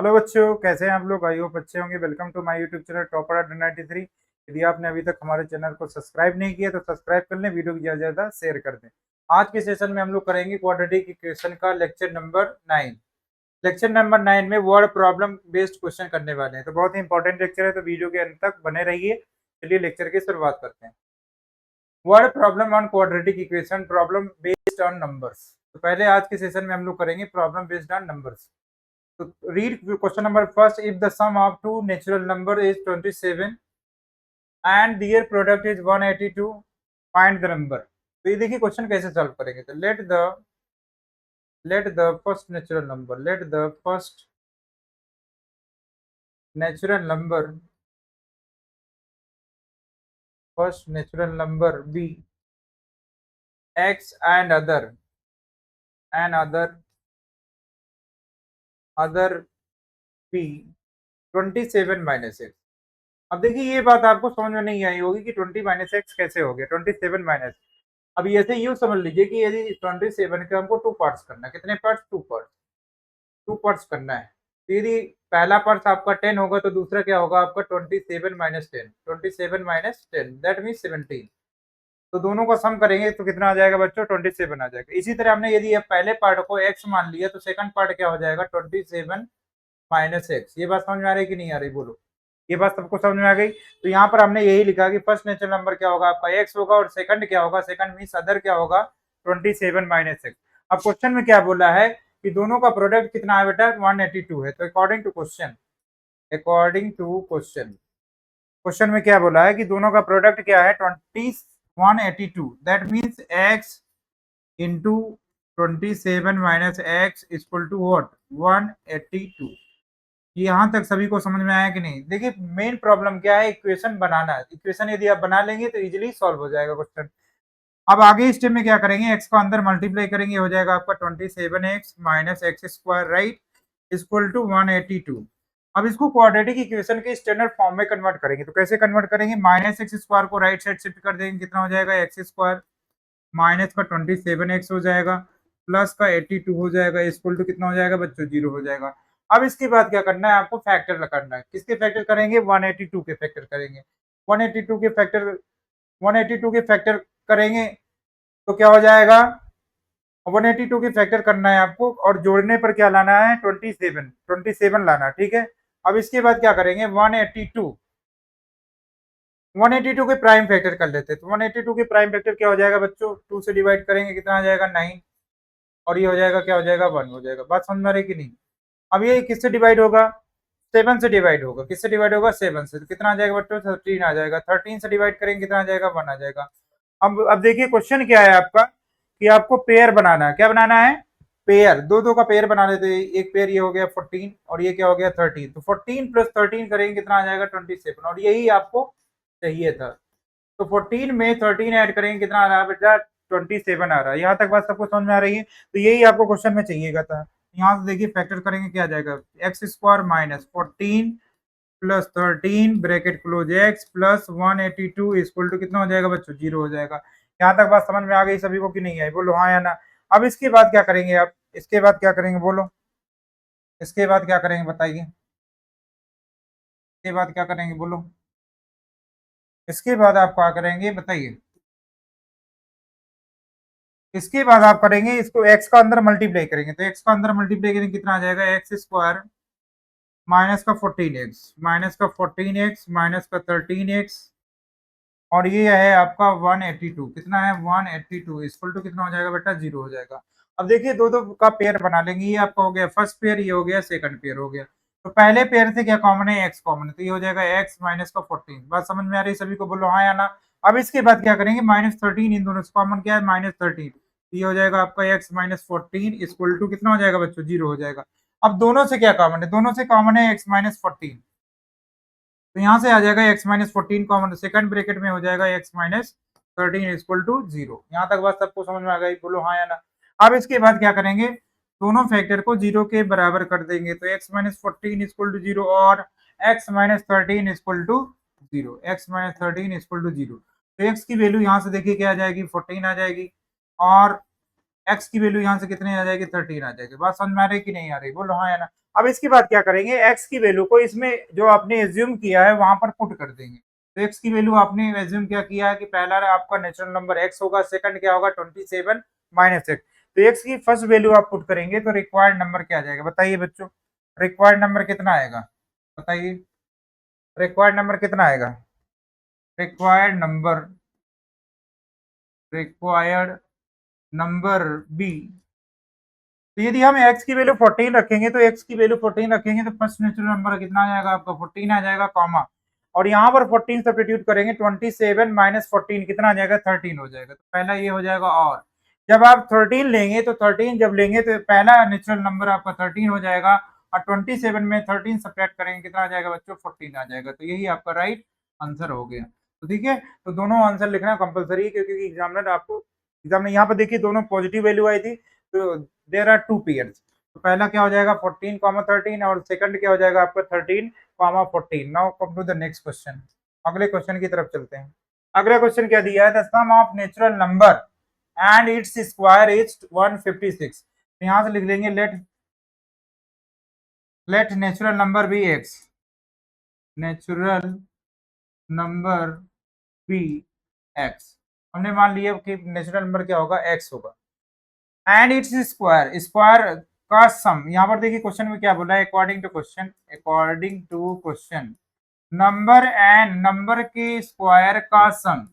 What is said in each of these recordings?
Hello बच्चों, कैसे हैं आप लोग? आई होप अच्छे होंगे। Welcome to my YouTube channel topper under 93। यदि आपने अभी तक हमारे चैनल को सब्सक्राइब नहीं किया तो सब्सक्राइब कर लें, वीडियो को ज़्यादा से ज़्यादा शेयर कर दें। आज के सेशन में हम लोग करेंगे क्वाड्रेटिक इक्वेशन का लेक्चर नंबर 9। लेक्चर नंबर 9 में वर्ड प्रॉब्लम बेस्ड क्वेश्चन करने वाले हैं, तो बहुत ही इंपॉर्टेंट लेक्चर है, तो वीडियो के अंत तक बने रहिए। चलिए लेक्चर की शुरुआत करते हैं। Word problem on quadratic equation, problem based on numbers. तो पहले आज के सेशन में हम लोग करेंगे problem based on numbers. So read question number first. If the sum of two natural number is 27 and their product is 182, find the number. तो ये देखिए क्वेश्चन कैसे सॉल्व करेंगे। तो let the first natural number, let the first natural number, first natural number be x and other be 27 minus x. अब देखिए ये बात आपको समझ में नहीं आई होगी कि 20 माइनस एक्स कैसे हो गया 27 माइनस। अब ऐसे यूं समझ लीजिए कि यदि 27 के हमको टू पार्ट्स करना है। कितने पार्ट्स? टू पार्ट्स करना है। तो यदि पहला पार्ट आपका 10 होगा तो दूसरा क्या होगा आपका 27 माइनस 10, 27 माइनस 10 दैट मीन 17। तो दोनों का सम करेंगे तो कितना आ जाएगा बच्चों? 27 आ जाएगा। इसी तरह हमने यदि पहले पार्ट को x मान लिया तो सेकंड पार्ट क्या हो जाएगा? 27 माइनस एक्स। ये बात समझ में आ रही कि नहीं आ रही? बोलो, ये बात सबको समझ में आ गई? तो यहाँ पर हमने यही लिखा कि फर्स्ट नेचुरल नंबर क्या होगा आपका? एक्स होगा, और सेकंड क्या होगा? सेकंड मीन्स अदर क्या होगा? 27 माइनस एक्स। अब क्वेश्चन में क्या बोला है कि दोनों का प्रोडक्ट कितना है बेटा? 182 है। तो क्वेश्चन में क्या बोला है कि दोनों का प्रोडक्ट क्या है? 182। That means x into 27 minus x equal to what? 182। यहाँ तक सभी को समझ में आया कि नहीं? देखिए मेन प्रॉब्लम क्या है? इक्वेशन बनाना है। इक्वेशन यदि आप बना लेंगे तो इजीली सॉल्व हो जाएगा क्वेश्चन। अब आगे स्टेप में क्या करेंगे? एक्स को अंदर मल्टीप्लाई करेंगे, हो जाएगा आपका 27x minus x square right equal to 182। अब इसको क्वाड्रेटिक इक्वेशन के स्टैंडर्ड फॉर्म में कन्वर्ट करेंगे। तो कैसे कन्वर्ट करेंगे? माइनस एक्स स्क्वायर को राइट साइड शिफ्ट कर देंगे, कितना हो जाएगा? एक्स स्क्वायर माइनस का 27x हो जाएगा प्लस का 82 हो जाएगा इक्वल टू कितना हो जाएगा बच्चों? 0 हो जाएगा। अब इसके बाद क्या करना है आपको? फैक्टर करना है। किसके फैक्टर करेंगे? 182 के फैक्टर करेंगे। 182 के फैक्टर 182 के फैक्टर करेंगे तो क्या हो जाएगा? 182 के फैक्टर करना है आपको, और जोड़ने पर क्या लाना है? 27 लाना है, ठीक है। अब इसके बाद क्या करेंगे? 182 के प्राइम फैक्टर कर लेते हैं। तो 182 के प्राइम फैक्टर क्या हो जाएगा बच्चों? 2 से डिवाइड करेंगे, कितना आ जाएगा? 9। और ये हो जाएगा क्या हो जाएगा? 1 हो जाएगा। बात समझ में आ रही कि नहीं? अब ये किससे डिवाइड होगा? 7 से डिवाइड होगा। किससे डिवाइड होगा? 7 से। तो कितना आ जाएगा बच्चों? 13 आ जाएगा। 13 से डिवाइड करेंगे, कितना आ जाएगा? 1 आ जाएगा। अब देखिए क्वेश्चन क्या है आपका कि आपको पेयर बनाना है। क्या बनाना है? पेयर। दो दो का पेयर बना लेते हैं। एक पेयर ये हो गया 14 और ये क्या हो गया 13। तो 14 प्लस 13 करेंगे, कितना आ जाएगा? 27। और यही आपको चाहिए था। तो 14 में 13 ऐड करेंगे, कितना आ रहा है बेटा? 27 आ रहा है। यहाँ तक बात सबको समझ में आ रही है? तो यही आपको क्वेश्चन में चाहिएगा था। यहाँ से देखिए फैक्टर करेंगे, क्या आ जाएगा? X square minus 14 plus 13 bracket close x plus 182 equal to कितना हो जाएगा बच्चों? 0 हो जाएगा। यहाँ तक बात समझ में आ गई सभी को कि नहीं आई? बोलो हाँ या ना। अब इसके बाद क्या करेंगे आप? इसके बाद क्या करेंगे बोलो? इसके बाद क्या करेंगे बताइए? इसके बाद क्या करेंगे बोलो? इसके बाद आप क्या करेंगे बताइए? इसके बाद आप करेंगे इसको एक्स का अंदर मल्टीप्लाई करेंगे। तो एक्स का अंदर मल्टीप्लाई करेंगे, कितना आ जाएगा? एक्स स्क्वायर माइनस का 14x माइनस का 14x माइनस का 13x, और ये है आपका 182। कितना है? 182 इक्वल टू कितना हो जाएगा बेटा? 0 हो जाएगा। अब देखिए दो दो का पेयर बना लेंगे। ये आपका हो गया फर्स्ट पेयर, ये हो गया सेकंड पेयर हो गया। तो पहले पेयर से क्या कॉमन है? एक्स कॉमन है। तो ये हो जाएगा एक्स माइनस का 14। बात समझ में आ रही है सभी को? बोलो हाँ या ना। अब इसके बाद क्या करेंगे? -13, इन दोनों से कॉमन क्या है? -13। ये हो जाएगा आपका एक्स माइनस 14 इक्वल टू कितना हो जाएगा बच्चों? 0 हो जाएगा। अब दोनों से क्या कॉमन है? दोनों से कॉमन है एक्स माइनस 14। तो यहाँ से आ जाएगा x minus 14 common, second bracket में हो जाएगा एक्स माइनस 13 इक्वल टू 0। यहाँ तक बात सबको समझ में आ गई? बोलो हाँ या ना। अब इसके बाद क्या करेंगे? दोनों फैक्टर को 0 के बराबर कर देंगे। तो एक्स माइनस 14 इक्वल टू 0 और x minus 13 equal to 0, x minus 13 equal to 0। तो एक्स की वैल्यू यहाँ से देखिए क्या आ जाएगी? 14 आ जाएगी। और एक्स की वैल्यू यहाँ से कितनी आ जाएगी 13 आ जाएगी। बात समझ में आ रही कि नहीं आ रही, बोलो हाँ या ना। अब इसके बाद क्या करेंगे, एक्स की वैल्यू को इसमें जो आपने एज्यूम किया है वहां पर पुट कर देंगे। तो एक्स की वैल्यू आपने एज्यूम क्या किया है कि पहला आपका नेचुरल नंबर एक्स होगा, सेकंड क्या होगा 27 माइनस एक्स। तो एक्स की फर्स्ट वैल्यू आप पुट करेंगे तो रिक्वायर्ड नंबर क्या आ जाएगा बताइए बच्चों, रिक्वायर्ड नंबर कितना आएगा बताइए, रिक्वायर्ड नंबर कितना आएगा, required number, required number b. तो यदि हम x की वैल्यू 14 रखेंगे तो x की वैल्यू 14 रखेंगे तो फर्स्ट नेचुरल नंबर कितना आ जाएगा आपका 14 आ जाएगा, कॉमा, और यहाँ पर 14 सब्स्टिट्यूट करेंगे 27 माइनस 14 कितना आ जाएगा 13 हो जाएगा। तो पहला ये हो जाएगा, और जब आप 13 लेंगे तो 13 जब लेंगे तो पहला नेचुरल नंबर आपका 13 हो जाएगा, और 27 में 13 सब्ट्रैक्ट करेंगे कितना आ जाएगा बच्चों 14 आ जाएगा। तो यही आपका राइट आंसर हो गया। तो ठीक है, तो दोनों आंसर लिखना कंपलसरी है क्योंकि एग्जामिनर आपको एग्जाम में यहाँ पर देखिए दोनों पॉजिटिव वैल्यू आई थी। तो देर आर टू पेयर्स, तो पहला क्या हो जाएगा 14 कॉमा 13 और सेकंड क्या हो जाएगा आपका 13 comma 14। Now come to the next question, अगले क्वेश्चन की तरफ चलते हैं। अगला क्वेश्चन क्या दिया है, the sum of natural number and its square is 156। तो यहाँ से लिख लेंगे let natural number be x, natural number be x. हमने मान लिया कि नेचुरल नंबर क्या होगा एक्स होगा, एंड इट्स स्क्वायर, स्क्वायर का सम। यहाँ पर देखिए क्वेश्चन में क्या बोला है, according to question, according to question number and number के स्क्वायर का सम,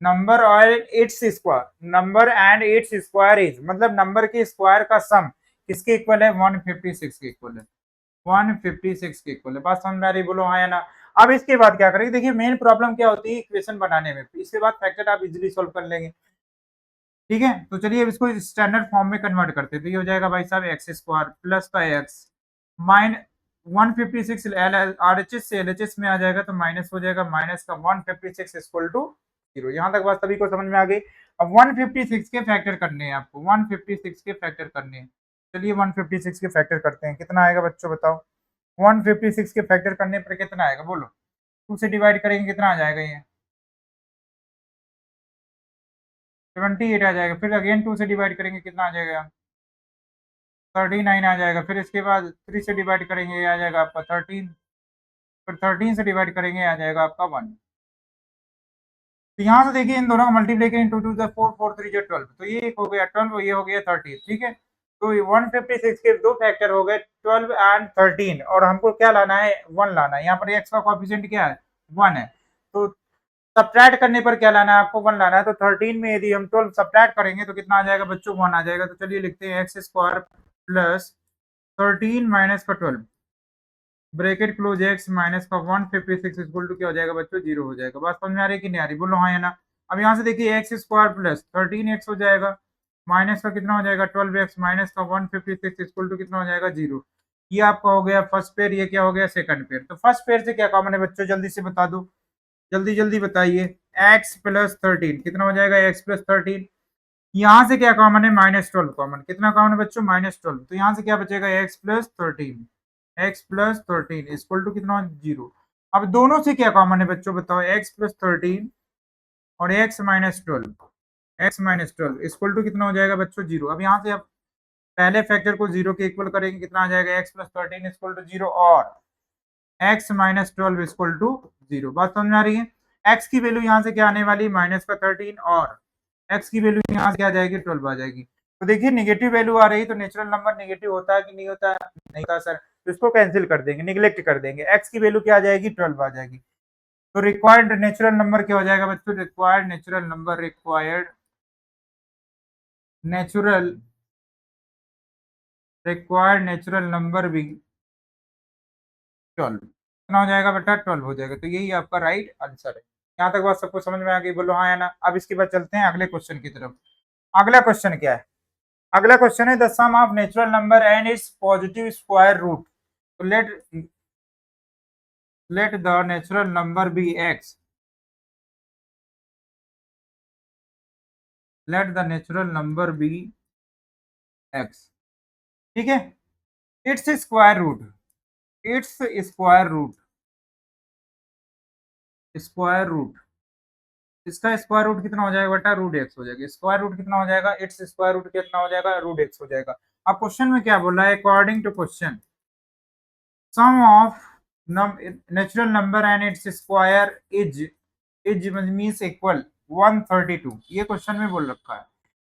नंबर और its square, number and its square is, मतलब नंबर के स्क्वायर का सम किसके इक्वल है 156 के इक्वल है, 156 के इक्वल है। बात समझ में आ रही, बोलो हाँ या ना। अब इसके बाद क्या करेंगे, देखिए मेन प्रॉब्लम क्या होती है इक्वेशन बनाने में, इसके बाद फैक्टर आप इजीली सॉल्व कर लेंगे। ठीक है, तो चलिए अब इसको स्टैंडर्ड फॉर्म में कन्वर्ट करते हैं। तो ये हो जाएगा भाई साहब एक्स स्क्वायर प्लस का x mine 156 R H S से एल एच एस में आ जाएगा तो माइनस हो जाएगा, माइनस का 156 इक्वल टू 0। यहाँ तक बात सभी को समझ में आ गई। अब 156 के फैक्टर करने हैं आपको, 156 के फैक्टर करने हैं। चलिए 156 के फैक्टर करते हैं, कितना आएगा बच्चों बताओ, 156 के फैक्टर करने पर कितना आएगा बोलो, 2 से डिवाइड करेंगे कितना आ जाएगा, ये 78 आ जाएगा। फिर अगेन 2 से डिवाइड करेंगे कितना आ जाएगा 39 आ जाएगा। फिर इसके बाद 3 से डिवाइड करेंगे ये आ जाएगा आपका 13, फिर 13 से डिवाइड करेंगे आ जाएगा आपका 1। तो यहाँ से देखिए इन दोनों का मल्टीप्लाई टू टू 4 4 3 12, तो ये एक हो गया 12, ये हो गया 30। ठीक है, तो 156 के दो फैक्टर हो गए 12 एंड 13, और हमको क्या लाना है 1 लाना है। यहाँ पर एक्स का कोएफिशिएंट क्या है 1 है, तो सब्ट्रैक्ट करने पर क्या लाना है आपको 1 लाना है। तो 13 में यदि हम 12 सब्ट्रैक्ट करेंगे तो कितना आ जाएगा बच्चों 1 आ जाएगा। तो चलिए लिखते हैं एक्स स्क्वायर प्लस 13 माइनस का 12 ब्रैकेट क्लोज एक्स माइनस का 156 इक्वल टू क्या हो जाएगा बच्चों 0 हो जाएगा। बात समझ में आ रही है कि नहीं आ रही, बोलो हाँ या ना। अब यहाँ से देखिए एक्स स्क्वायर प्लस 13x हो जाएगा, माइनस का कितना हो जाएगा 12x माइनस का 156 इक्वल टू कितना हो जाएगा 0। ये आपका हो गया फर्स्ट पेयर, ये क्या हो गया सेकंड पेयर। तो फर्स्ट पेयर से क्या कॉमन है बच्चों, जल्दी से बता दो, जल्दी जल्दी बताइए। एक्स प्लस 13 कितना हो जाएगा, एक्स प्लस 13। यहाँ से क्या कॉमन है -12 कॉमन, कितना कॉमन है बच्चों -12। तो यहाँ से क्या बचेगा x plus 13, x plus 13 equal to कितना 0। अब दोनों से क्या कॉमन है बच्चों बताओ, एक्स प्लस 13 और x minus 12, x minus 12 equal to कितना हो जाएगा बच्चों 0। अब यहाँ से आप पहले फैक्टर को 0 के इक्वल करेंगे कितना आ जाएगा, एक्स प्लस 13 इक्वल टू 0 और एक्स माइनस 12 इक्वल टू 0। बात समझ में आ रही है। एक्स की वैल्यू यहाँ से क्या आने वाली माइनस का 13 और एक्स की वैल्यू यहाँ से क्या आ जाएगी 12 आ जाएगी। तो देखिए नेगेटिव वैल्यू आ रही, तो नेचुरल नंबर नेगेटिव होता है कि नहीं होता है, नहीं होता सर। तो इसको कैंसिल कर देंगे, निगलेक्ट कर देंगे, एक्स की वैल्यू क्या आ जाएगी 12 आ जाएगी। तो रिक्वायर्ड नेचुरल नंबर क्या हो जाएगा बच्चों, required natural number, required natural, required natural number भी 12 कितना हो जाएगा बेटा 12 हो जाएगा। तो यही आपका राइट आंसर है। यहाँ तक बात सबको समझ में आ गई, बोलो हाँ या ना। अब इसके बाद चलते हैं अगले क्वेश्चन की तरफ। अगला क्वेश्चन क्या है, अगला क्वेश्चन है the sum of natural number and its positive square root. तो let the natural number be x, let the natural number be x. ठीक है, its square root, its square root, square root इसका square root कितना हो जाएगा बेटा, root x हो जाएगा। स्क्वायर रूट कितना हो जाएगा, इट्स स्क्वायर रूट कितना हो जाएगा, रूट एक्स हो जाएगा। अब क्वेश्चन में क्या बोला है, according to question sum of natural number and its square is means equal 132। ये क्वेश्चन में बोल रखा है,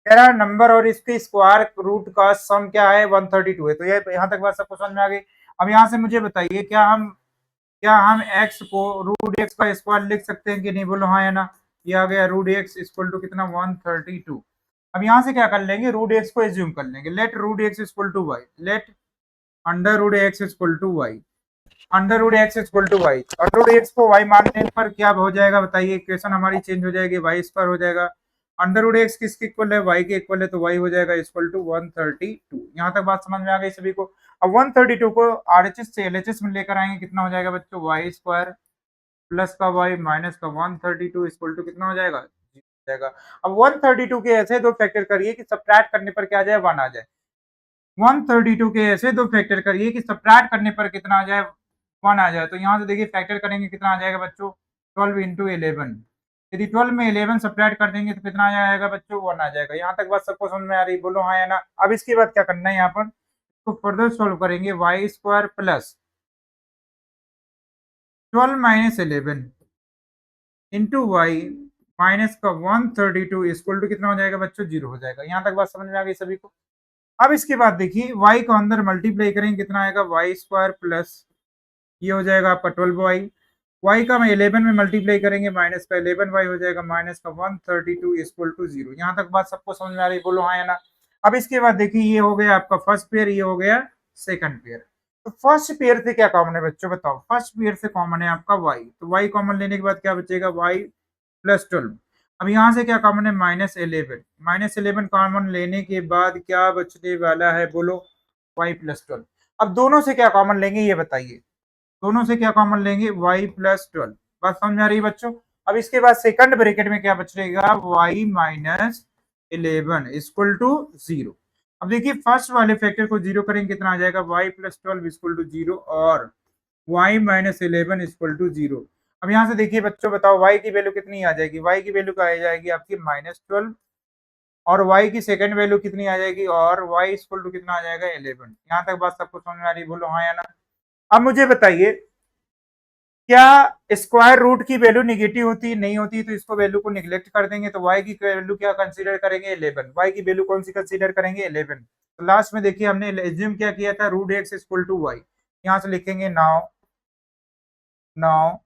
कह रहा है नंबर और इसके स्क्वायर रूट का सम क्या है, 132 है। तो ये यहाँ तक बात सबको समझ में आ गई। अब यहाँ से मुझे बताइए, क्या हम x को रूट एक्स का स्क्वायर लिख सकते हैं कि नहीं, बोलो हाँ या ना। ये आ गया रूट एक्स इक्वल टू कितना, 132। अब यहाँ से क्या कर लेंगे, रूट एक्स को एज्यूम कर लेंगे। Let root x equal to y, let under root x equal to y, under root x equal to y. और रूट एक्स को वाई मानने पर क्या हो जाएगा बताइए, इक्वेशन हमारी चेंज हो जाएगी, वाई स्क्वायर हो जाएगा। अंडर रूट एक्स किसके इक्वल है, वाई के इक्वल है, तो वाई हो जाएगा इक्वल टू 132। यहाँ तक बात समझ में आ गई सभी को। अब 132 को आरएचएस से एलएचएस में लेकर आएंगे, कितना हो जाएगा बच्चों, वाई स्क्वायर प्लस का वाई माइनस का 132 इक्वल टू कितना हो जाएगा, जाएगा। अब 132 के ऐसे दो फैक्टर करिए कि सब्ट्रैक्ट करने पर क्या आ जाए, 1 आ जाए। 132 के ऐसे दो फैक्टर करिए कि सब्ट्रैक्ट करने पर कितना आ जाए, 1 आ जाए। तो यहाँ से देखिए फैक्टर करेंगे, कितना आ जाएगा बच्चों, 12 इंटू 11। यदि 12 में 11 सब्ट्रैक्ट कर देंगे तो कितना आ जाएगा बच्चों, 1 आ जाएगा। यहाँ तक बात सबको समझ में आ रही, बोलो हाँ या ना। अब इसके बाद क्या करना है, यहाँ पर तो फर्दर सोल्व करेंगे, y square plus 12 minus 11 into y minus का 132 इक्वल टू कितना हो जाएगा बच्चों, 0 हो जाएगा। यहाँ तक बात समझ में आ गई सभी को। अब इसके बाद देखिए y को अंदर मल्टीप्लाई करेंगे, कितना आएगा, वाई स्क्वायर प्लस ये हो जाएगा आपका 12y, y का 11 में मल्टीप्लाई करेंगे, माइनस का 11y हो जाएगा, माइनस का 132 इक्वल टू 0। यहाँ तक बात सबको समझ में आ रही, बोलो हाँ या ना। अब इसके बाद देखिए ये हो गया आपका फर्स्ट पेयर, ये हो गया सेकंड पेयर। तो फर्स्ट पेयर से क्या कॉमन है बच्चों, बताओ। फर्स्ट पेयर से कॉमन है आपका y, तो y कॉमन लेने के बाद क्या बचेगा, y प्लस 12। अब यहाँ से क्या कॉमन है, माइनस 11। माइनस 11 कॉमन लेने के बाद क्या बचने वाला है, बोलो y प्लस 12। अब दोनों से क्या कॉमन लेंगे ये बताइए, दोनों से क्या कॉमन लेंगे, y प्लस 12। बात समझ आ रही है बच्चों। अब इसके बाद सेकंड ब्रैकेट में क्या बचेगा, y माइनस 11 इक्वल टू 0। अब देखिए फर्स्ट वाले फैक्टर को 0 करेंगे, कितना आ जाएगा, y प्लस 12 इक्वल टू 0 और y माइनस 11 इक्वल टू 0। अब यहाँ से देखिए बच्चों बताओ y की वैल्यू कितनी आ जाएगी, y की वैल्यू क्या आ जाएगी आपकी -12, और y की सेकंड वैल्यू कितनी आ जाएगी, और y इक्वल टू कितना आ जाएगा, 11। यहाँ तक बात सबको समझ में आ रही, बोलो हाँ या ना। अब मुझे बताइए, क्या स्क्वायर रूट की वैल्यू निगेटिव होती है, नहीं होती, तो इसको वैल्यू को निगलेक्ट कर देंगे। तो y की वैल्यू क्या कंसीडर करेंगे, 11। y की वैल्यू कौन सी कंसीडर करेंगे, 11। तो लास्ट में देखिए हमने एज्यूम क्या किया था, root x equal to y. यहाँ से लिखेंगे now now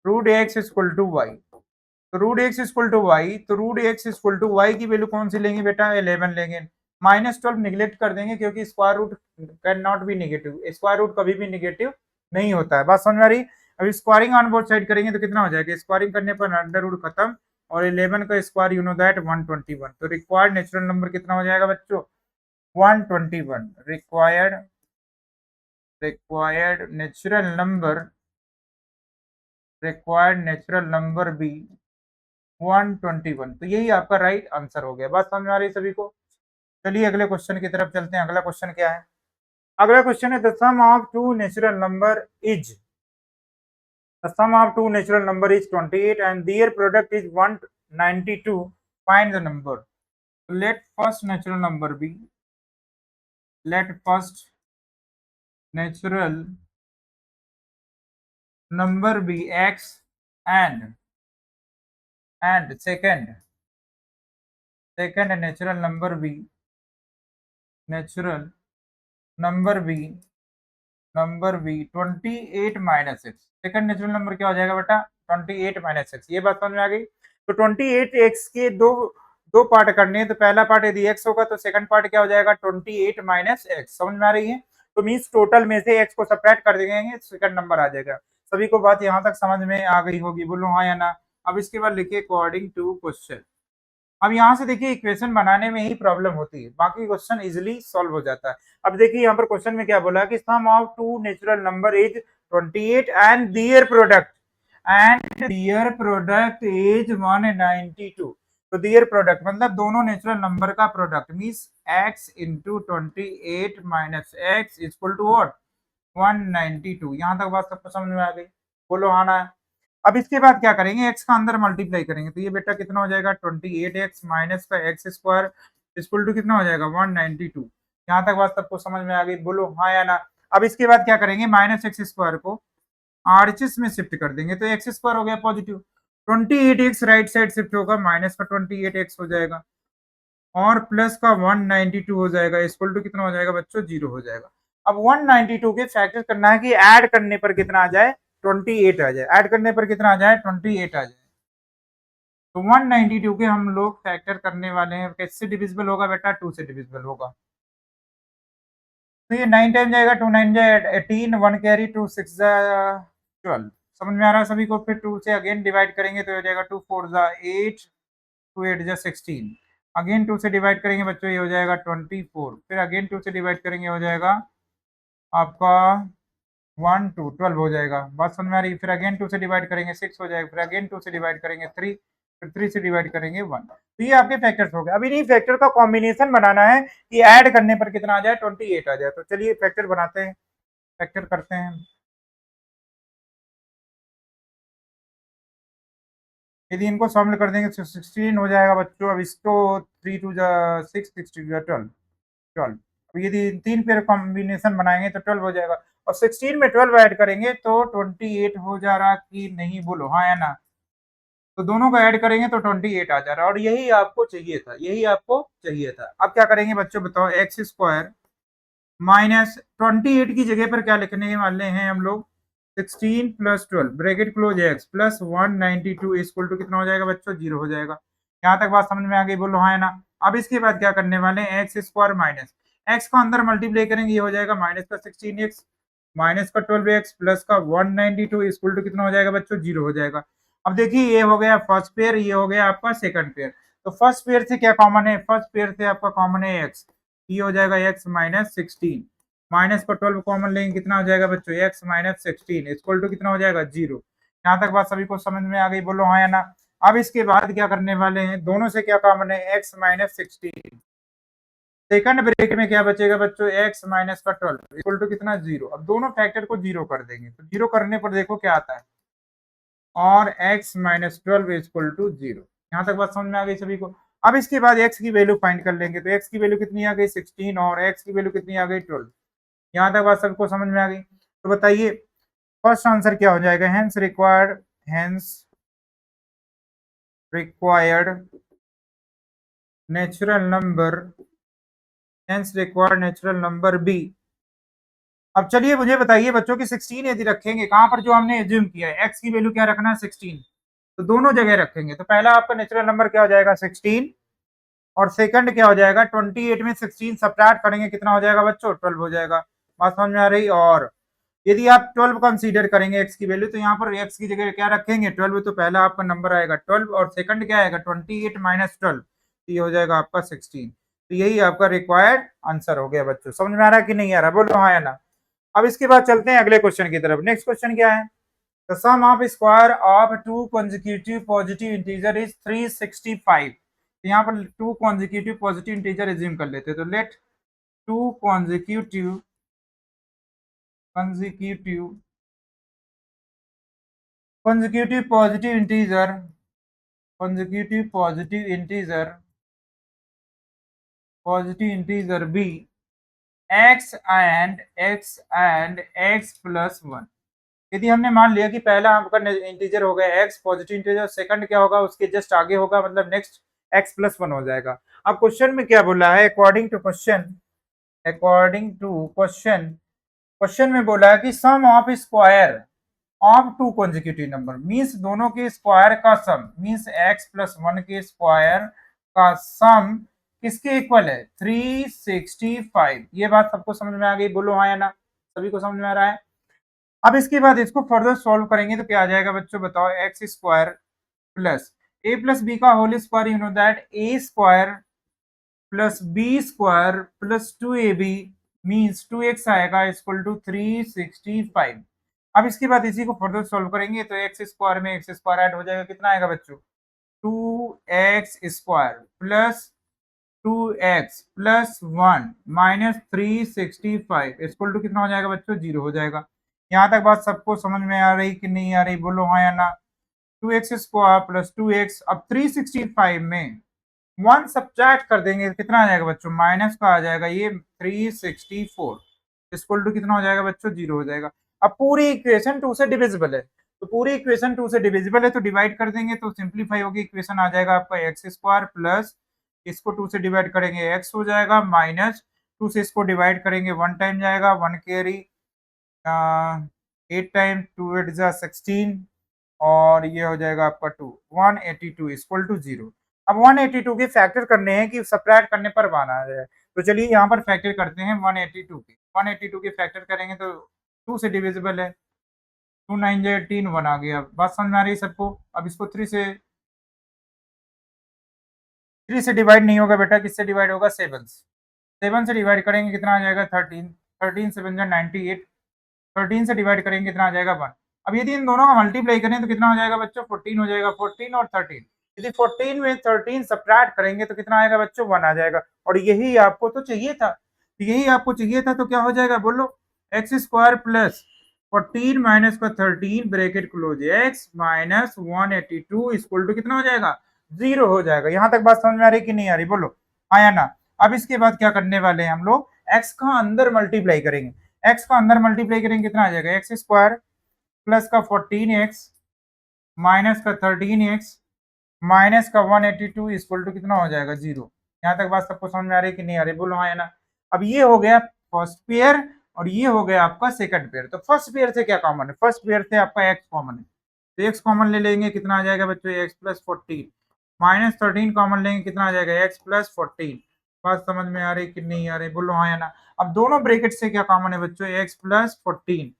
root x equal to y. तो root x equal to y, तो root x equal to y की वैल्यू कौन सी लेंगे बेटा, 11 लेंगे। -12 निगलेक्ट कर देंगे क्योंकि square root can not be negative, square root कभी भी निगेटिव नहीं होता है। बात समझ में आ रही। अभी स्क्वायरिंग ऑन बोथ साइड करेंगे तो कितना हो जाएगा, स्क्वायरिंग करने पर अंडर रूट खत्म, और 11 का स्क्वायर यू नो दैट 121। तो रिक्वायर्ड नेचुरल नंबर कितना हो जाएगा बच्चों, 121। Required natural number b 121। तो यही आपका राइट आंसर हो गया। बात समझ में आ रही है सभी को। चलिए अगले क्वेश्चन की तरफ चलते हैं। अगला क्वेश्चन क्या है, अगला क्वेश्चन है the sum of two natural number is, the sum of two natural number is 28 and their product is 192. Find the number. Let first natural number be, let first natural number be x, and second natural number be, natural number be 28 minus x. Second natural number क्या हो जाएगा बेटा, 28 minus x. ये बात समझ में आ गई। तो 28 एक्स के दो दो पार्ट करने हैं, तो पहला पार्ट यदि एक्स होगा तो सेकंड पार्ट क्या हो जाएगा, 28 माइनस एक्स। समझ में आ रही है। तो मीन्स टोटल में से एक्स को सब्ट्रैक्ट कर देंगे, सेकंड नंबर आ जाएगा। सभी को बात यहाँ तक समझ में आ गई होगी, बोलो हाँ या ना। अब इसके बाद लिखिए अकॉर्डिंग टू क्वेश्चन। अब यहाँ से देखिए इक्वेशन बनाने में ही प्रॉब्लम होती है, बाकी क्वेश्चन इजीली सॉल्व हो जाता है। अब देखिए यहाँ पर क्वेश्चन में क्या बोला कि sum of two natural number is 28 and their product is 192। तो दियर प्रोडक्ट मतलब दोनों नेचुरल नंबर का product means x into 28 minus x equal to what, 192। यहाँ तक बात सबको समझ में आ गई, बोलो हाँ ना। अब इसके बाद क्या करेंगे, x का अंदर मल्टीप्लाई करेंगे, तो ये बेटा कितना हो जाएगा 28x माइनस का एक्स स्क्वायर इक्वल टू कितना हो जाएगा 192। यहाँ तक बात सबको समझ में आ गई, बोलो हाँ या ना। अब इसके बाद क्या करेंगे, माइनस एक्स स्क्वायर को आरएचएस में शिफ्ट कर देंगे, तो एक्स स्क्वायर हो गया positive, 28x right side shift होगा, माइनस का 28x हो जाएगा और प्लस का 192 हो जाएगा, इक्वल टू कितना हो जाएगा बच्चों 0 हो जाएगा। अब 192 के फैक्टर करना है कि ऐड करने पर कितना आ जाए 28 आ जाए, ऐड करने पर कितना आ जाए 28 आ जाए। तो 192 के हम लोग फैक्टर करने वाले हैं, किससे डिविजिबल होगा बेटा 2 से डिविजिबल होगा। तो ये 9 टाइम जाएगा, 2 9 जाए 18, 1 कैरी 2 6 12। समझ में आ रहा है सभी को। फिर 2 से अगेन डिवाइड करेंगे तो हो जाएगा 2 4 8, 2 8 16। अगेन 2 से डिवाइड करेंगे बच्चों, ये हो जाएगा 24। फिर अगेन 2 से डिवाइड करेंगे, हो जाएगा आपका 1 2 12 हो जाएगा। बात समझ में आ रही है। फिर अगेन 2 से डिवाइड करेंगे 6 हो जाएगा, फिर अगेन 2 से डिवाइड करेंगे 3, फिर 3 से डिवाइड करेंगे 1। तो ये आपके फैक्टर्स हो गए। अब इन्हीं फैक्टर का कॉम्बिनेशन बनाना है कि ऐड करने पर कितना आ जाए 28 आ जाए। तो चलिए फैक्टर बनाते हैं, फैक्टर करते हैं। यदि इनको शामिल कर देंगे तो 16 हो जाएगा बच्चों। अब इसको 3 2 6 6 2 12 12। अब यदि तीन पेयर कॉम्बिनेशन बनाएंगे तो 12 हो जाएगा, और 16 में 12 ऐड करेंगे तो 28 हो जा रहा कि नहीं, बोलो हाँ या ना। तो दोनों को ऐड करेंगे तो 28 आ जा रहा है, और यही आपको चाहिए था, यही आपको चाहिए था। अब क्या करेंगे बच्चों बताओ, एक्स स्क्वायर माइनस 28 की जगह पर क्या लिखने वाले हैं हम लोग 16 plus 12 bracket close x plus 192 equal to कितना हो जाएगा बच्चों 0 हो जाएगा। यहाँ तक बात समझ में आ गई, बोलो हाँ है ना। अब इसके बाद क्या करने वाले हैं, एक्स स्क्वायर माइनस एक्स को अंदर मल्टीप्लाई करेंगे, ये हो जाएगा माइनस का 16x माइनस का 12x प्लस का 192 इक्वल टू कितना हो जाएगा बच्चों 0 हो जाएगा। अब देखिए ये हो गया फर्स्ट पेयर, ये हो गया आपका सेकंड पेयर। तो फर्स्ट पेयर से क्या कॉमन है, फर्स्ट पेयर से आपका कॉमन है एक्स, ये हो जाएगा एक्स माइनस 16, माइनस का 12 कॉमन लेंगे कितना हो जाएगा बच्चों एक्स माइनस 16 इक्वल टू कितना हो जाएगा 0। यहाँ तक बात सभी को समझ में आ गई, बोलो हाँ या ना। अब इसके बाद क्या करने वाले हैं, दोनों से क्या कॉमन है एक्स माइनस 16, सेकंड ब्रेकेट में क्या बचेगा बच्चों एक्स माइनस का 12 इक्वल टू कितना 0। अब दोनों फैक्टर को 0 कर देंगे, तो 0 करने पर देखो क्या आता है, और x माइनस 12 इक्वल टू 0। यहाँ तक बात समझ में आ गई सभी को। अब इसके बाद x की वैल्यू फाइंड कर लेंगे, तो x की वैल्यू कितनी आ गई 16 और x की वैल्यू कितनी आ गई 12। यहाँ तक बात सबको समझ में आ गई। तो बताइए फर्स्ट आंसर क्या हो जाएगा, hence required natural number, hence required natural number b. अब चलिए मुझे बताइए बच्चों की 16 यदि रखेंगे कहाँ पर, जो हमने एज्यूम किया है x की वैल्यू क्या रखना है 16, तो दोनों जगह रखेंगे। तो पहला आपका नेचुरल नंबर क्या हो जाएगा 16, और सेकंड क्या हो जाएगा 28 में 16 सब्ट्रैक्ट करेंगे कितना हो जाएगा बच्चों 12 हो जाएगा। बात समझ में आ रही। और यदि आप 12 कंसीडर करेंगे एक्स की वैल्यू, तो यहाँ पर एक्स की जगह क्या रखेंगे 12, तो पहला आपका नंबर आएगा 12 और सेकंड क्या आएगा 28 माइनस 12, तो ये हो जाएगा आपका 16। तो यही आपका रिक्वायर्ड आंसर हो गया बच्चों। समझ में आ रहा है कि नहीं आ रहा, बोलो हाँ या ना। अब इसके बाद चलते हैं अगले क्वेश्चन की तरफ। नेक्स्ट क्वेश्चन क्या है, the sum of square of two consecutive positive integer is 365। तो यहाँ पर two consecutive positive integer assume कर लेते हैं, तो let two consecutive positive integer b x plus 1। यदि हमने मान लिया कि पहला आपका इंटीजर हो गया x पॉजिटिव इंटीजर, सेकंड क्या होगा उसके जस्ट आगे होगा, मतलब नेक्स्ट x प्लस 1 हो जाएगा। अब क्वेश्चन में क्या बोला है, क्वेश्चन में बोला है कि sum of square of two consecutive number, means दोनों के स्क्वायर का सम, मीन्स x प्लस 1 के स्क्वायर का सम किसके इक्वल है 365। ये बात सबको समझ में आ गई, बोलो हाँ या ना, सभी को समझ में आ रहा है। अब इसके बाद इसको फर्दर सॉल्व करेंगे तो क्या आ जाएगा बच्चों बताओ, x square plus a plus b का whole square, you know that a square plus b square plus 2ab means 2x आएगा इक्वल टू 365। अब इसके बाद इसी को फर्दर सॉल्व करेंगे तो एक्स स्क्वायर में एक्स स्क्वायर ऐड हो जाएगा, कितना आएगा बच्चों 2x स्क्वायर plus 2x plus 1 minus 365 equal to कितना हो जाएगा बच्चों 0 हो जाएगा। यहाँ तक बात सबको समझ में आ रही कि नहीं आ रही, बोलो हाँ या ना। 2x स्क्वायर प्लस 2x। अब 365 में 1 सब्ट्रैक्ट कर देंगे कितना आ जाएगा बच्चों, माइनस का आ जाएगा ये 364 इक्वल टू कितना हो जाएगा बच्चों, 0 हो जाएगा। अब पूरी इक्वेशन 2 से डिविजिबल है, तो पूरी इक्वेशन 2 से डिविजिबल है तो डिवाइड कर देंगे तो सिंप्लीफाई होगी, इक्वेशन आ जाएगा आपका एक्स स्क्वायर प्लस इसको 2 से डिवाइड करेंगे एक्स हो जाएगा, माइनस 2 से इसको डिवाइड करेंगे 1 टाइम जाएगा, 1 कैरी 8 टाइम 2 8 जा 16 और ये हो जाएगा आपका 2 182 इक्वल टू 0। अब 182 के फैक्टर करने हैं कि सब्ट्रैक्ट करने पर 1 आ जाए, तो चलिए यहाँ पर फैक्टर करते हैं 182 के। 182 के फैक्टर करेंगे तो 2 से डिविजिबल है, 2 9 जा 18 1 आ गया। बात समझ में आ रही है सबको। अब इसको 3 से डिवाइड नहीं होगा बेटा, किससे डिवाइड होगा, 7 से। 7 से डिवाइड करेंगे कितना आ जाएगा 13, 13 7 जा 98, 13 से डिवाइड करेंगे कितना आ जाएगा 1। अब यदि इन दोनों का मल्टीप्लाई करें तो कितना हो जाएगा बच्चों, 14 हो जाएगा। 14 और 13, यदि 14 में 13 सब्ट्रैक्ट करेंगे तो कितना आएगा बच्चों, 1 आ जाएगा। और यही आपको तो चाहिए था, यही आपको चाहिए था, तो क्या हो जाएगा बोलो, एक्स स्क्वायर प्लस 14 माइनस का 13 bracket close x minus 182 equal to कितना हो जाएगा, 0 हो जाएगा। यहाँ तक बात समझ में आ रही कि नहीं आ रही, बोलो आया ना। अब इसके बाद क्या करने वाले हैं हम लोग, एक्स का अंदर मल्टीप्लाई करेंगे। एक्स का अंदर मल्टीप्लाई करेंगे कितना आ जाएगा, एक्स स्क्वायर प्लस का 14x माइनस का 13x माइनस का 182 इक्वल टू कितना हो जाएगा, 0। यहाँ तक बात सबको समझ में आ रही है कि नहीं आ रही, बोलो हाँ या ना। अब ये हो गया फर्स्ट पेयर और ये हो गया आपका सेकंड पेयर। तो फर्स्ट पेयर से क्या कॉमन है, फर्स्ट पेयर से आपका एक्स कॉमन है, तो एक्स कॉमन ले लेंगे कितना आ जाएगा बच्चों, एक्स प्लस 14 माइनस 13 कॉमन लेंगे कितना आ जाएगा, एक्स प्लस 14। बात समझ में आ रही कि नहीं आ रही, बोलो हाँ या ना। अब दोनों ब्रैकेट से क्या कॉमन है बच्चों, एक्स प्लस 14,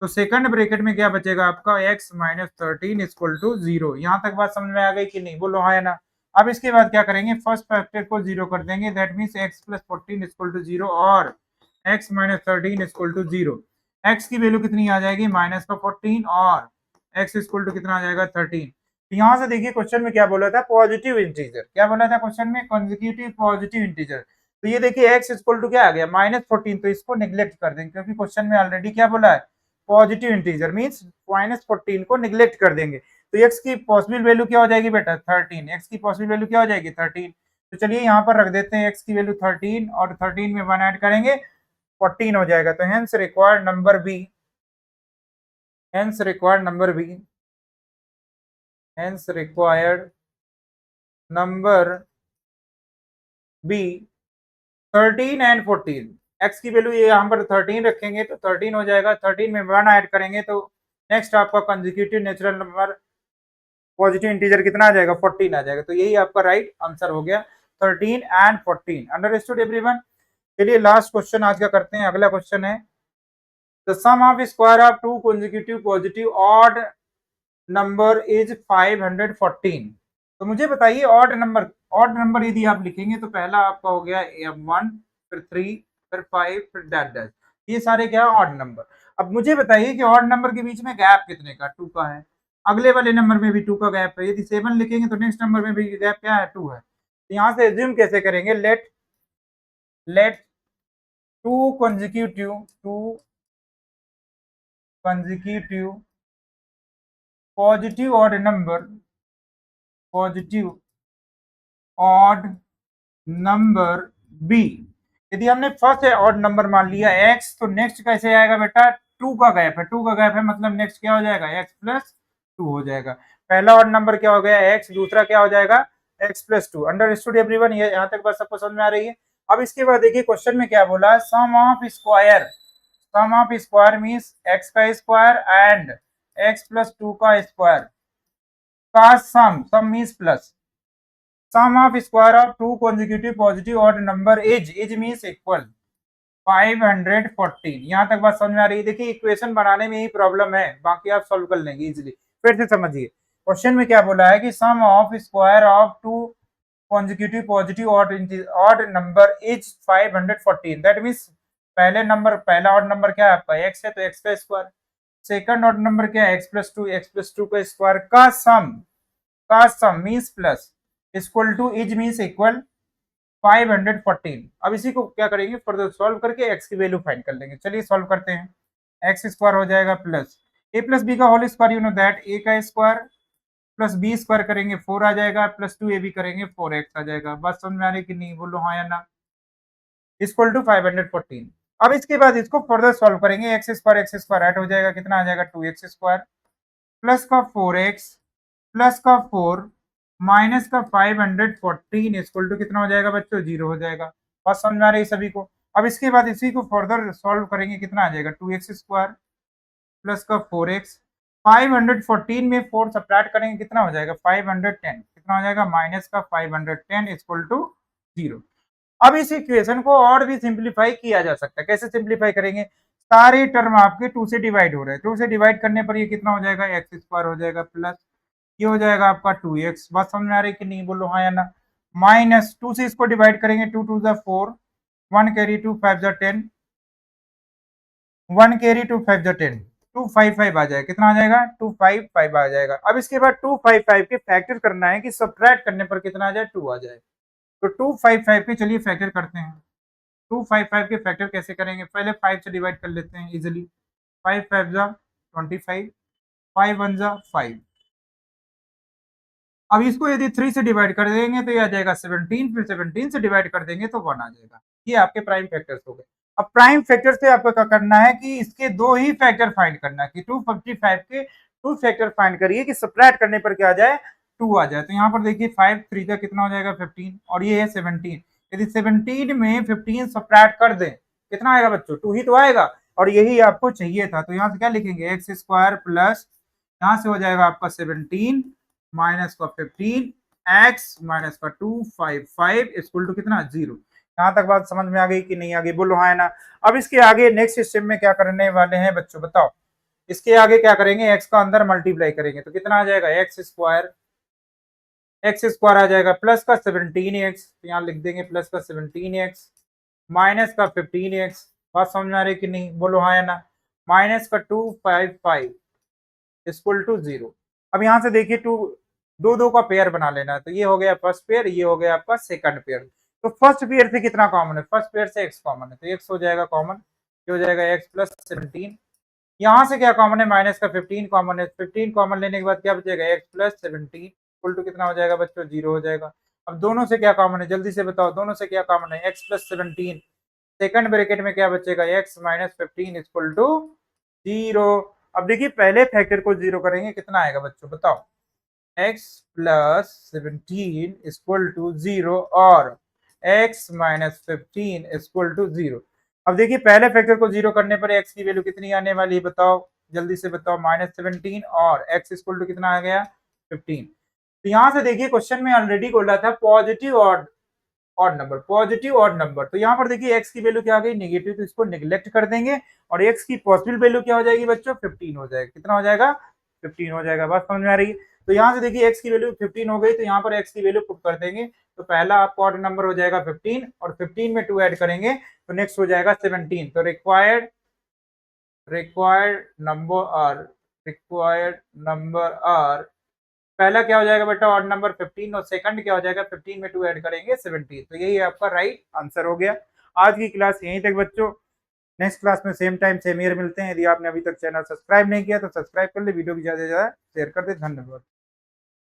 तो सेकंड ब्रैकेट में क्या बचेगा आपका, x माइनस 13 इक्वल टू 0। यहाँ तक बात समझ में आ गई कि नहीं, बोलो हाँ या ना। अब इसके बाद क्या करेंगे, फर्स्ट फैक्टर को 0 कर देंगे, that means x plus 14 equal to 0 और x minus 13 equal to 0। x की वैल्यू कितनी आ जाएगी, माइनस का 14 और x इक्वल टू कितना आ जाएगा 13। तो यहाँ से देखिए क्वेश्चन में क्या बोला था, पॉजिटिव इंटीजर। क्या बोला था क्वेश्चन में, कंसेक्यूटिव पॉजिटिव इंटीजर। तो ये देखिए x इक्वल टू क्या आ गया, माइनस 14, तो इसको नेग्लेक्ट कर देंगे क्योंकि क्वेश्चन में ऑलरेडी क्या बोला है, पॉजिटिव इंटीजर मींस माइनस 14 को निगलेक्ट कर देंगे। तो x की पॉसिबल वैल्यू क्या हो जाएगी बेटा, 13। x की पॉसिबल वैल्यू क्या हो जाएगी, 13। तो चलिए यहाँ पर रख देते हैं x की वैल्यू 13 और 13 में 1 ऐड करेंगे 14 हो जाएगा। तो hence required number b, hence required number b, hence required number b 13 and 14। x की वैल्यू ये यहाँ पर 13 रखेंगे तो 13 हो जाएगा, 13 में 1 ऐड करेंगे तो नेक्स्ट आपका consecutive natural number positive integer कितना आ जाएगा, 14 आ जाएगा। तो यही आपका राइट आंसर हो गया, 13 एंड 14। Understood everyone. चलिए लास्ट क्वेश्चन आज का करते हैं। अगला क्वेश्चन है the sum of square of two consecutive positive odd number is 514। तो मुझे बताइए ऑड नंबर यदि आप लिखेंगे तो पहला आपका हो गया 1, फिर 3, फिर 5, फिर डैट डैट, ये सारे क्या है, ऑड नंबर। अब मुझे बताइए कि ऑड नंबर के बीच में गैप कितने का, 2 का है, अगले वाले नंबर में भी 2 का गैप है, यदि 7 लिखेंगे तो नेक्स्ट नंबर में भी गैप क्या है, 2 है। तो यहाँ से एज्यूम कैसे करेंगे, let let two consecutive positive odd number, positive odd number b. यदि हमने फर्स्ट ऑड नंबर मान लिया x, तो नेक्स्ट कैसे आएगा बेटा, 2 का गैप है, 2 का गैप है मतलब नेक्स्ट क्या हो जाएगा, x प्लस 2 हो जाएगा। पहला ऑड नंबर क्या हो गया x, दूसरा क्या हो जाएगा x प्लस 2। अंडरस्टूड एवरीवन, ये यहाँ तक बात सबको समझ में आ रही है। अब इसके बाद देखिए क्वेश्चन में क्या बोला, sum of square, sum of square means x का स्क्वायर एंड x प्लस 2 का स्क्वायर का sum means plus sum of square of two consecutive positive odd number is means equal 514। यहाँ तक बात समझ में आ रही है। देखिए इक्वेशन बनाने में ही प्रॉब्लम है, बाकी आप सॉल्व कर लेंगे इजीली। फिर से समझिए क्वेश्चन में क्या बोला है कि sum of square of two consecutive positive odd number is 514। That means पहले नंबर, पहला ऑड नंबर क्या है आपका x है तो x का स्क्वायर, सेकंड ऑड नंबर क्या है x प्लस 2 का स्क्वायर का sum means plus equal to is means equal 514। अब इसी को क्या करेंगे, फर्दर सॉल्व करके x की वैल्यू फाइंड कर लेंगे। चलिए सॉल्व करते हैं। एक्स स्क्वायर हो जाएगा प्लस a प्लस बी का whole square, you know that a का स्क्वायर प्लस बी स्क्वायर करेंगे 4 आ जाएगा, प्लस 2ab करेंगे 4x आ जाएगा। बात समझ में आ रही कि नहीं, बोलो हाँ या ना। Equal to 514। अब इसके बाद इसको फर्दर सॉल्व करेंगे, एक्स स्क्वायर ऐड हो जाएगा, कितना आ जाएगा 2x स्क्वायर प्लस का 4x प्लस का 4 माइनस का 514 इक्वल टू कितना हो जाएगा बच्चों, 0 हो जाएगा। बात समझ में आ रही है सभी को। अब इसके बाद इसी को फर्दर सॉल्व करेंगे, कितना आ जाएगा 2x स्क्वायर प्लस का 4x 514 में 4 सब्ट्रैक्ट करेंगे, कितना हो जाएगा 510, कितना हो जाएगा माइनस का 510 इक्वल टू 0। अब इस इक्वेशन को और भी सिंप्लीफाई किया जा सकता है। कैसे सिंप्लीफाई करेंगे, सारे टर्म आपके 2 से डिवाइड हो रहे हैं, 2 से डिवाइड करने पर ये कितना हो जाएगा एक्स स्क्वायर हो जाएगा प्लस ये हो जाएगा आपका 2x। बात समझ में आ रही है कि नहीं, बोलो हाँ या ना। माइनस 2 से इसको डिवाइड करेंगे, 2 2 4 1 कैरी 2 5 10 1 कैरी 2 5 10 255 आ जाएगा, कितना आ जाएगा 255 आ जाएगा। अब इसके बाद 255 के फैक्टर करना है कि सब्ट्रैक्ट करने पर कितना आ जाए 2 आ जाए। तो 255 के चलिए फैक्टर करते हैं। 255 के फैक्टर कैसे करेंगे, पहले 5 से डिवाइड कर लेते हैं इजीली। 5 5 जा 25, 5 1 जा 5। अब इसको यदि 3 से डिवाइड कर देंगे तो ये आ जाएगा 17, फिर 17 से डिवाइड कर देंगे तो 1 आ जाएगा। ये आपके प्राइम फैक्टर्स हो गए। अब प्राइम फैक्टर से आपको क्या करना है कि इसके 2 ही फैक्टर फाइंड करना है कि 255 के 2 फैक्टर फाइंड करिए कि सब्ट्रैक्ट करने पर क्या आ जाए 2 आ जाए। तो यहाँ पर देखिए 5 3 का कितना हो जाएगा 15 और ये है 17। यदि 17 में 15 सब्ट्रैक्ट कर दें कितना आएगा बच्चों 2 ही तो आएगा, और यही आपको चाहिए था। तो यहाँ से क्या लिखेंगे एक्स स्क्वायर प्लस यहाँ से हो जाएगा आपका 17 माइनस का 15 एक्स माइनस का 255 इक्वल टू कितना 0। यहाँ तक बात समझ में आ गई कि नहीं आ गई, बोलो हाँ है ना। अब इसके आगे नेक्स्ट स्टेप में क्या करने वाले हैं बच्चों बताओ। इसके आगे क्या करेंगे, एक्स का अंदर मल्टीप्लाई करेंगे तो कितना आ जाएगा एक्स स्क्वायर आ जाएगा प्लस का 17x, तो यहाँ लिख देंगे प्लस का 17x माइनस का 15x। बात समझ में आ रही कि नहीं, बोलो हाँ या ना। माइनस का 255 इक्वल टू 0। अब यहाँ से देखिए दो दो का पेयर बना लेना है, तो ये हो गया फर्स्ट पेयर, ये हो गया आपका सेकंड पेयर। तो फर्स्ट पेयर से कितना कॉमन है, फर्स्ट पेयर से एक्स कॉमन है, तो एक्स हो जाएगा कॉमन, ये हो जाएगा एक्स प्लस 17। यहाँ से क्या कॉमन है माइनस का 15 कॉमन है, 15 कॉमन लेने के बाद क्या बचेगा एक्स प्लस 17 इक्वल टू कितना हो जाएगा बच्चों 0 हो जाएगा। अब दोनों से क्या कॉमन है जल्दी से बताओ, दोनों से क्या कॉमन है एक्स प्लस 17, सेकंड ब्रैकेट में क्या बचेगा एक्स माइनस 15 इक्वल टू 0। अब देखिए पहले फैक्टर को 0 करेंगे कितना आएगा बच्चों बताओ, x प्लस 17 इक्वल टू 0 और x माइनस 15 इक्वल टू 0। अब देखिए पहले फैक्टर को 0 करने पर x की वैल्यू कितनी आने वाली है बताओ, जल्दी से बताओ, माइनस 17 और x इक्वल टू कितना आ गया 15। तो यहाँ से देखिए क्वेश्चन में ऑलरेडी बोला था positive odd number, positive odd number. तो यहाँ पर देखिए x की वैल्यू क्या आ गई नेगेटिव, तो इसको नेग्लेक्ट कर देंगे और x की पॉसिबल वैल्यू क्या हो जाएगी बच्चों 15 हो जाएगा, कितना हो जाएगा 15 हो जाएगा। बात समझ में आ रही है। तो यहाँ से देखिए x की वैल्यू 15 हो गई, तो यहाँ पर x की वैल्यू पुट कर देंगे, तो पहला आपका ऑड नंबर हो जाएगा 15 और 15 में 2 ऐड करेंगे तो नेक्स्ट हो जाएगा 17। तो रिक्वायर्ड नंबर आर पहला क्या हो जाएगा बेटा ऑड नंबर 15 और सेकंड क्या हो जाएगा 15 में 2 ऐड करेंगे 17। तो यही आपका राइट आंसर हो गया। आज की क्लास यहीं तक बच्चों, नेक्स्ट क्लास में सेम टाइम सेम ईयर मिलते हैं। यदि आपने अभी तक चैनल सब्सक्राइब नहीं किया तो सब्सक्राइब कर ले, वीडियो को ज्यादा से ज्यादा शेयर कर दे। धन्यवाद।